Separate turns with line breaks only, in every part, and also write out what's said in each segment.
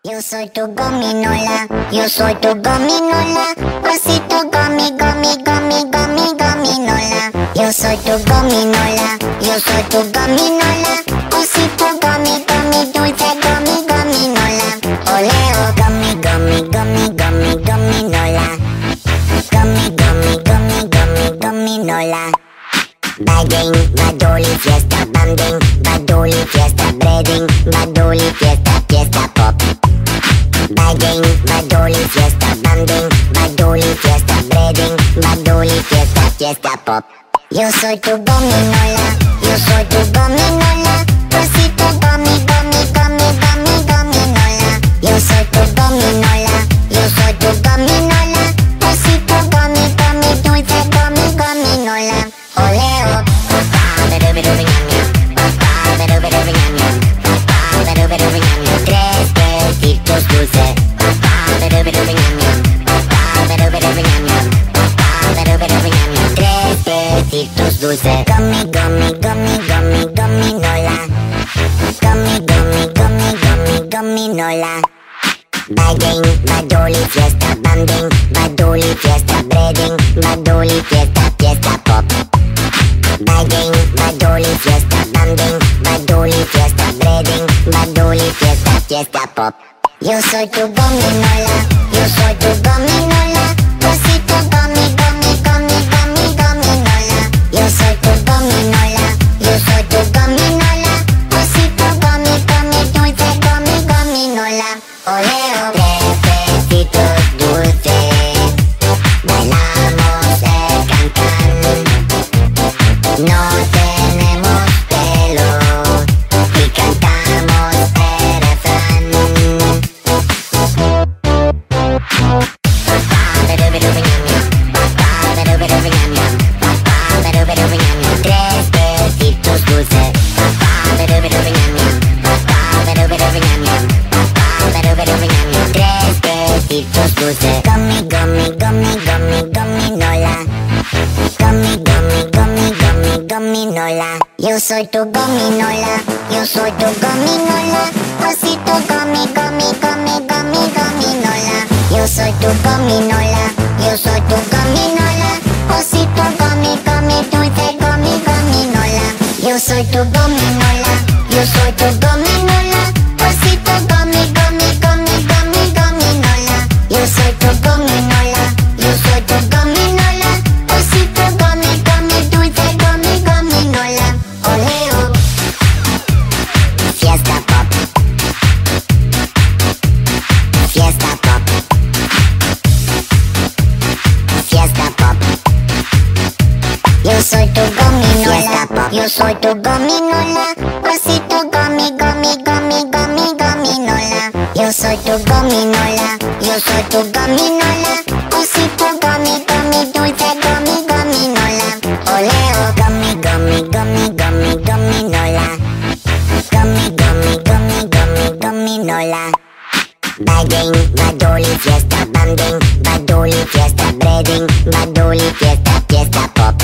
Yo soy tu gominola, yo soy tu gominola, osito gomi, gomi, gomi, gomi, gominola. Yo soy tu gominola, yo soy tu gominola, osito gomi, gomi, dulce gomi, gominola. Oleo, gomi, gomi, gomi, gomi, gominola. Gomi, gomi, gomi, gomi, gominola. Bading, badoli, fiesta, banding, badoli, fiesta, breading, badoli, fiesta, fiesta pop. Bading, badoli, fiesta, banding, badoli, fiesta, breading, badoli, fiesta, fiesta pop. Yo soy tu gominola, yo soy tu gominola, osito gomi, gomi, gomi, gomi, gominola. Yo soy tu gominola, yo soy tu gominola, osito gomi, gomi, dulce gomi, gominola. Oleo, tres besitos dulces. Tres besitos dulces. Gomi, gomi, gomi, gomi, gominola. Gomi, gomi, gomi, gomi, gominola. Bading, badoli, fiesta, banding, badoli, fiesta, breading, badoli, fiesta, fiesta pop. Bading, badoli, fiesta, banding, badoli, fiesta, breading, badoli, fiesta, fiesta pop. Yo soy tu gominola, yo soy tu gominola, osito gomi, gomi, gomi, gomi, gominola. Yo soy tu gominola, yo soy tu gominola, osito gomi, gomi, dulce gomi, gominola. Oleo, tres besitos dulces, bailamos el can-can. No tenemos pelo y cantamos el refrán. Tres besitos dulces. Tres besitos dulces. Gomi, gomi, gomi, gomi, gominola. Gomi, gomi, gomi, gomi, gominola. Yo soy tu gominola, yo soy tu gominola, osito gomi, gomi, gomi, gomi, gominola. Yo soy tu gominola, yo soy tu gominola, osito gomi, gomi, dulce gomi, gominola. Yo soy tu gominola, yo soy tu gominola, osito gomi, gomi, gomi, gomi, gominola. Yo soy tu gominola, yo soy tu gominola, osito gomi, gomi, dulce gomi, gominola. Oleo, fiesta pop, fiesta pop, fiesta pop. Yo soy tu gominola, yo soy tu gominola, osito gomi, gomi, gomi, gomi, gominola. Yo soy tu gominola, yo soy tu gominola, osito gomi, gomi, dulce gomi, gominola. Oleo, gomi, gomi, gomi, gomi, gominola. Gomi, gomi, gomi, gomi, gominola. Bading, badoli, fiesta, banding, badoli, fiesta, breading, badoli, fiesta, fiesta pop.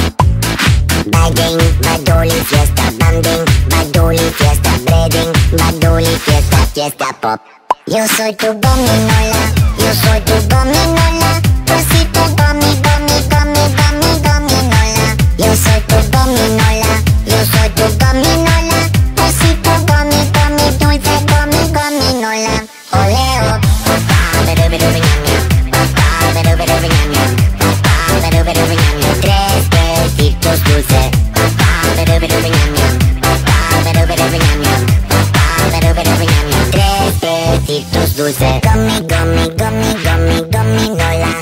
Bading, badoli, fiesta, banding, badoli, fiesta, breading, badoli, fiesta, fiesta pop. Yo soy tu gominola, yo soy tu gominola, osito gomi, gomi, gomi, gomi, gominola. Yo soy tu gominola, yo soy tu gominola, osito gomi, gomi, dulce gomi, gominola. Oleo, gomi, gomi, gomi, gomi, gominola. Gomi, gomi, gomi, gomi, gominola. Bading, badoli, fiesta, banding, badoli, fiesta, breading, badoli, fiesta, fiesta pop. Yo soy tu gominola, yo soy tu gominola, yo soy tu gominola, osito gomi, gomi, gomi, gomi, gominola. Yo soy tu gominola, yo soy tu gominola, osito gomi, gomi, dulce gomi, gominola. Oleo, tres besitos dulces. Tres besitos dulces. Gomi, gomi, gomi, gomi, gominola.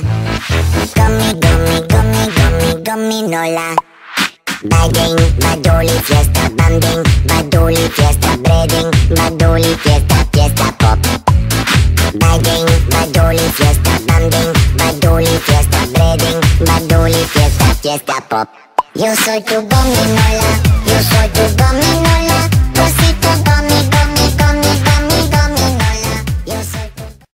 Gomi, gomi, gomi, gomi, gominola. Bading, badoli, fiesta, banding, badoli, fiesta, breading, badoli, fiesta, fiesta pop. Bading, badoli, fiesta, banding, badoli, fiesta, breading, badoli, fiesta, fiesta pop. Yo soy tu gominola,